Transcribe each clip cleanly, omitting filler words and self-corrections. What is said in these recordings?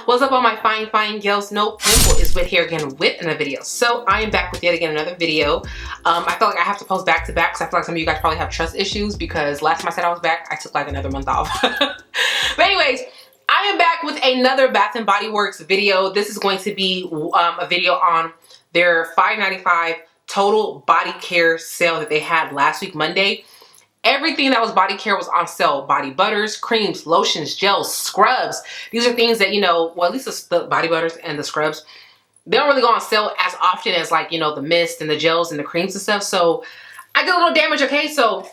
What's up all my fine girls? No Pimple is Whit here again with another video. So I am back with yet again another video. I feel like I have to post back to back because I feel like some of you guys probably have trust issues because last time I said I was back, I took like another month off. But anyways, I am back with another Bath & Body Works video. This is going to be a video on their $5.95 total body care sale that they had last week Monday. Everything that was body care was on sale. Body butters, creams, lotions, gels, scrubs. These are things that, you know, well, at least the body butters and the scrubs, they don't really go on sale as often as, like, you know, the mist and the gels and the creams and stuff. So I did a little damage, okay? So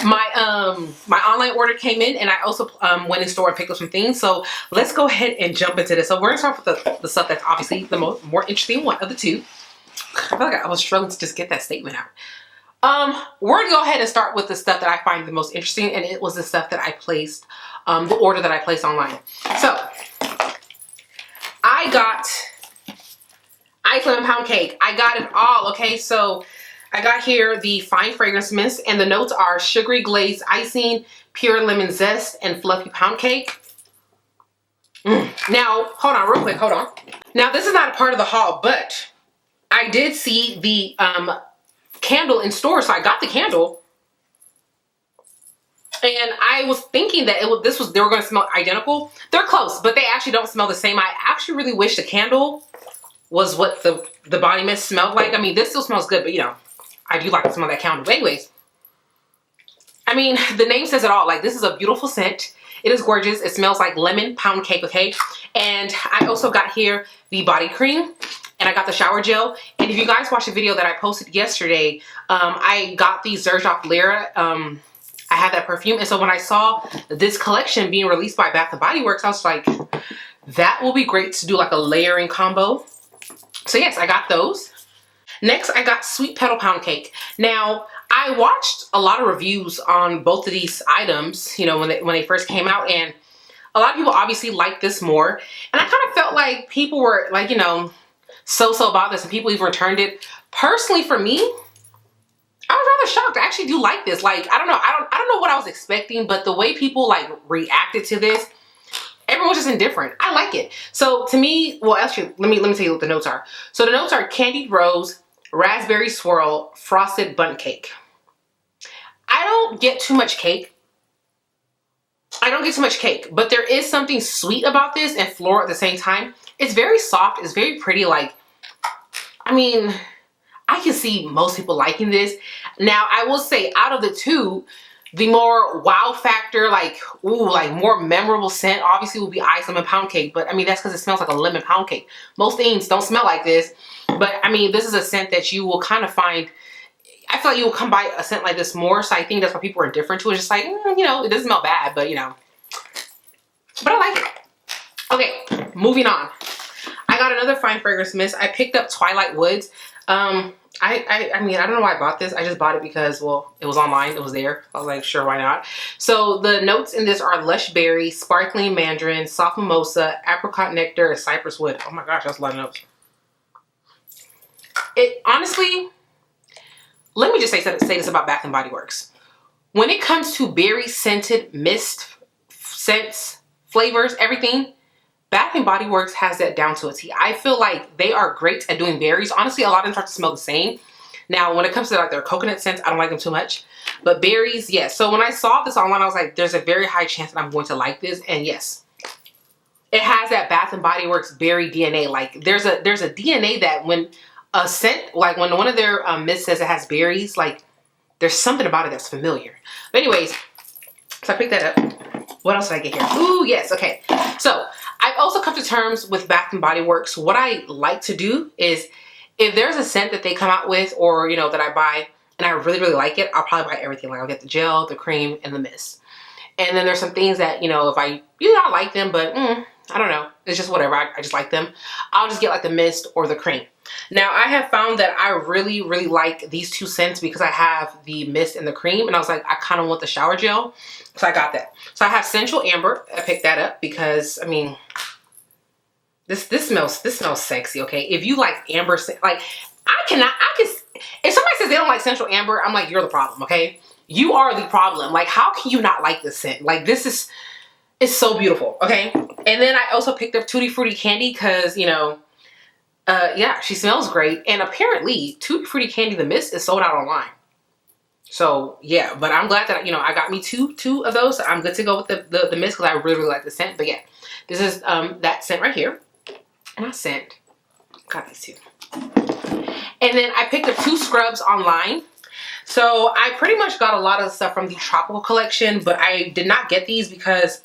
my online order came in, and I also went in store and picked up some things. So let's go ahead and jump into this. So we're gonna start with the stuff that's obviously the more interesting one of the two. I feel like I was struggling to just get that statement out. We're gonna go ahead and start with the stuff that I find the most interesting, and it was the stuff that I placed, the order that I placed online. So I got ice lemon pound cake. I got it all, okay? So I got here the fine fragrance mist, and the notes are sugary glazed icing, pure lemon zest, and fluffy pound cake. Now, hold on real quick, hold on. Now, this is not a part of the haul, but I did see the candle in store, so I got the candle, and I was thinking that they were going to smell identical. They're close, but they actually don't smell the same. I actually really wish the candle was what the body mist smelled like. I mean, this still smells good, but you know, I do like the smell of that candle. But anyways, I mean, the name says it all. Like, this is a beautiful scent. It is gorgeous. It smells like lemon pound cake, okay? And I also got here the body cream, and I got the shower gel. And if you guys watched the video that I posted yesterday, I got the Zerjoff Lyra. I had that perfume. And so when I saw this collection being released by Bath & Body Works, I was like, that will be great to do like a layering combo. So yes, I got those. Next, I got Sweet Petal Pound Cake. Now, I watched a lot of reviews on both of these items, you know, when they first came out, and a lot of people obviously liked this more. And I kind of felt like people were like, you know, so about this, and people even returned it. Personally, for me, I was rather shocked. I actually do like this. Like, I don't know what I was expecting, but the way people like reacted to this, everyone was just indifferent. I like it. So to me, well, actually, let me tell you what the notes are. So the notes are candied rose, raspberry swirl, frosted bundt cake. I don't get too much cake. But there is something sweet about this and floral at the same time. It's very soft. It's very pretty. Like, I mean, I can see most people liking this. Now, I will say, out of the two, the more wow factor, like, ooh, like more memorable scent, obviously will be ice lemon pound cake. But I mean, that's because it smells like a lemon pound cake. Most things don't smell like this. But I mean, this is a scent that you will kind of find, I feel like you will come by a scent like this more. So I think that's why people are indifferent to it. It's just like, you know, it doesn't smell bad, but you know. But I like it. Okay, moving on. I got another fine fragrance mist. I picked up Twilight Woods. I mean, I don't know why I bought this. I just bought it because, well, it was online. It was there. I was like, sure, why not? So the notes in this are lush berry, sparkling mandarin, soft mimosa, apricot nectar, and cypress wood. Oh my gosh, that's a lot of notes. It honestly, let me just say this about Bath & Body Works. When it comes to berry scented mist scents, flavors, everything, Bath & Body Works has that down to a T. I feel like they are great at doing berries. Honestly, a lot of them start to smell the same. Now, when it comes to like their coconut scents, I don't like them too much. But berries, yes. So when I saw this online, I was like, there's a very high chance that I'm going to like this. And yes, it has that Bath & Body Works berry DNA. Like, there's a DNA that when a scent, like when one of their mists says it has berries, like there's something about it that's familiar. But anyways, so I picked that up. What else did I get here? Ooh, yes. Okay. So I've also come to terms with Bath & Body Works. What I like to do is, if there's a scent that they come out with, or, you know, that I buy and I really like it, I'll probably buy everything. Like, I'll get the gel, the cream, and the mist. And then there's some things that, you know, if I like them, but I don't know, it's just whatever. I just like them. I'll just get like the mist or the cream. Now, I have found that I really like these two scents because I have the mist and the cream, and I was like, I kind of want the shower gel, so I got that. So I have Sensual Amber. I picked that up because, I mean, this smells sexy, okay? If you like amber scent, like, if somebody says they don't like Sensual Amber, I'm like, you're the problem, okay? You are the problem. Like, how can you not like this scent? Like, this is, It's so beautiful, okay? And then I also picked up Tutti Frutti candy because, you know, yeah, she smells great. And apparently, Tutti Frutti candy, the mist, is sold out online. So yeah, but I'm glad that, you know, I got me two of those. So I'm good to go with the mist because I really, really like the scent. But yeah, this is that scent right here. And I got these two. And then I picked up 2 scrubs online. So I pretty much got a lot of stuff from the Tropical collection, but I did not get these because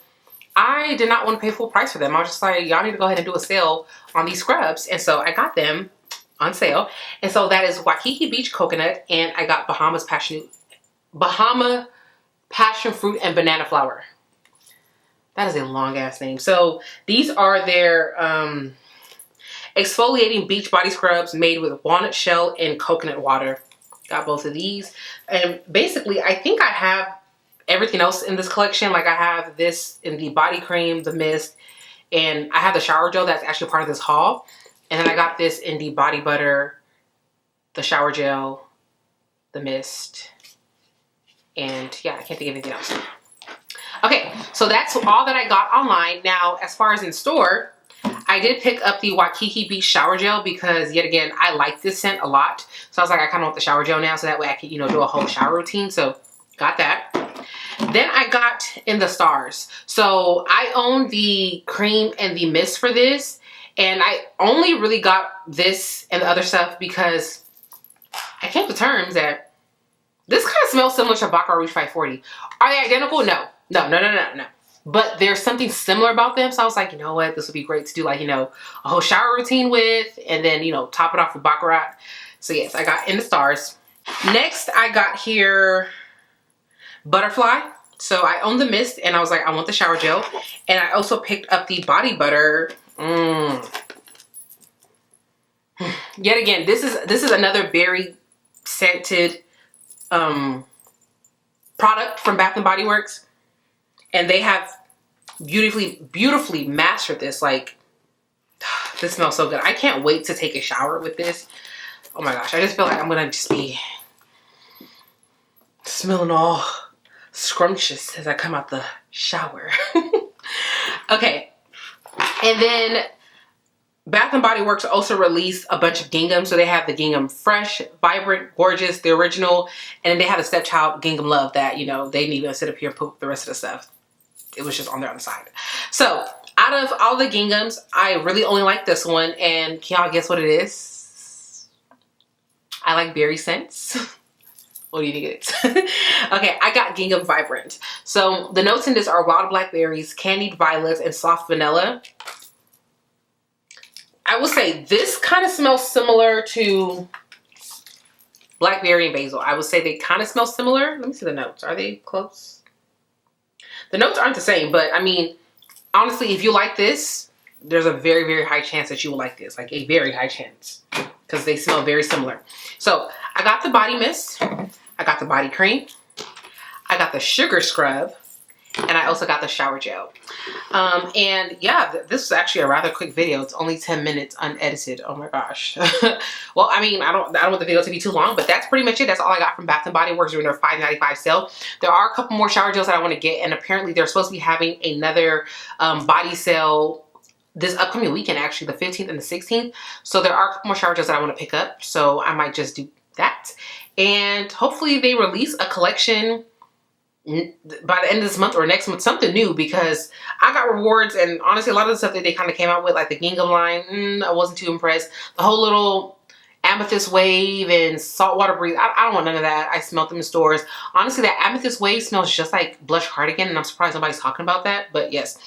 I did not want to pay full price for them. I was just like, y'all need to go ahead and do a sale on these scrubs. And so I got them on sale. And so that is Waikiki Beach Coconut, and I got Bahama Passion Fruit and Banana Flower. That is a long ass name. So these are their exfoliating beach body scrubs made with walnut shell and coconut water. Got both of these. And basically, I think I have everything else in this collection. Like I have this in the body cream, the mist, and I have the shower gel that's actually part of this haul. And then I got this in the body butter, the shower gel, the mist, and yeah, I can't think of anything else. Okay, so that's all that I got online. Now, as far as in store, I did pick up the Waikiki Beach shower gel because, yet again, I like this scent a lot. So I was like, I kind of want the shower gel now so that way I can, you know, do a whole shower routine. So got that. Then I got in the stars. So I own the cream and the mist for this. And I only really got this and the other stuff because I came to terms that this kind of smells similar to Baccarat Rouge 540. Are they identical? No. But there's something similar about them. So I was like, you know what? This would be great to do like, you know, a whole shower routine with, and then, you know, top it off with Baccarat. So yes, I got in the stars. Next, I got here Butterfly. So I own the mist and I was like, I want the shower gel. And I also picked up the body butter. Yet again, this is another berry scented product from Bath and Body Works, and they have beautifully mastered this. Like, this smells so good. I can't wait to take a shower with this. Oh my gosh, I just feel like I'm gonna just be smelling all scrumptious as I come out the shower. Okay, and then Bath and Body Works also released a bunch of Gingham. So they have the Gingham Fresh, Vibrant, Gorgeous, the original, and then they have the Stepchild Gingham Love that, you know, they didn't even sit up here and put the rest of the stuff. It was just on there on the side. So out of all the Ginghams, I really only like this one. And can y'all guess what it is? I like berry scents. What do you think it is? Okay, I got Gingham Vibrant. So the notes in this are wild blackberries, candied violets, and soft vanilla. I will say this kind of smells similar to blackberry and basil. I would say they kind of smell similar. Let me see the notes. Are they close? The notes aren't the same, but I mean, honestly, if you like this, there's a very high chance that you will like this. Like a very high chance, because they smell very similar. So I got the body mist. I got the body cream. I got the sugar scrub. And I also got the shower gel. And yeah, this is actually a rather quick video. It's only 10 minutes unedited. Oh my gosh. Well, I mean, I don't want the video to be too long, but that's pretty much it. That's all I got from Bath and Body Works during their $5.95 sale. There are a couple more shower gels that I want to get, and apparently they're supposed to be having another body sale this upcoming weekend, actually, the 15th and the 16th. So there are a couple more shower gels that I want to pick up. So I might just do that. And hopefully they release a collection by the end of this month or next month, something new, because I got rewards, and honestly a lot of the stuff that they kind of came out with, like the Gingham line, I wasn't too impressed. The whole little amethyst wave and saltwater breeze, I don't want none of that. I smelled them in stores. Honestly, that amethyst wave smells just like blush cardigan, and I'm surprised nobody's talking about that. But yes,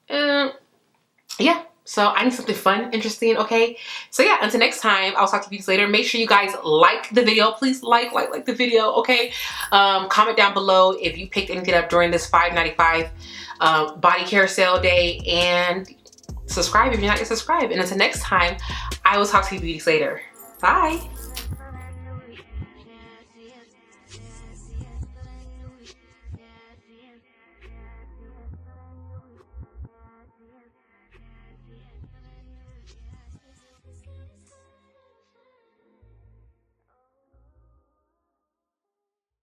yeah, so I need something fun, interesting, okay? So yeah, until next time, I'll talk to you later. Make sure you guys like the video. Please like the video, okay? Comment down below if you picked anything up during this $5.95 body care sale day, and subscribe if you're not yet subscribed. And until next time, I will talk to you beauties later. Bye.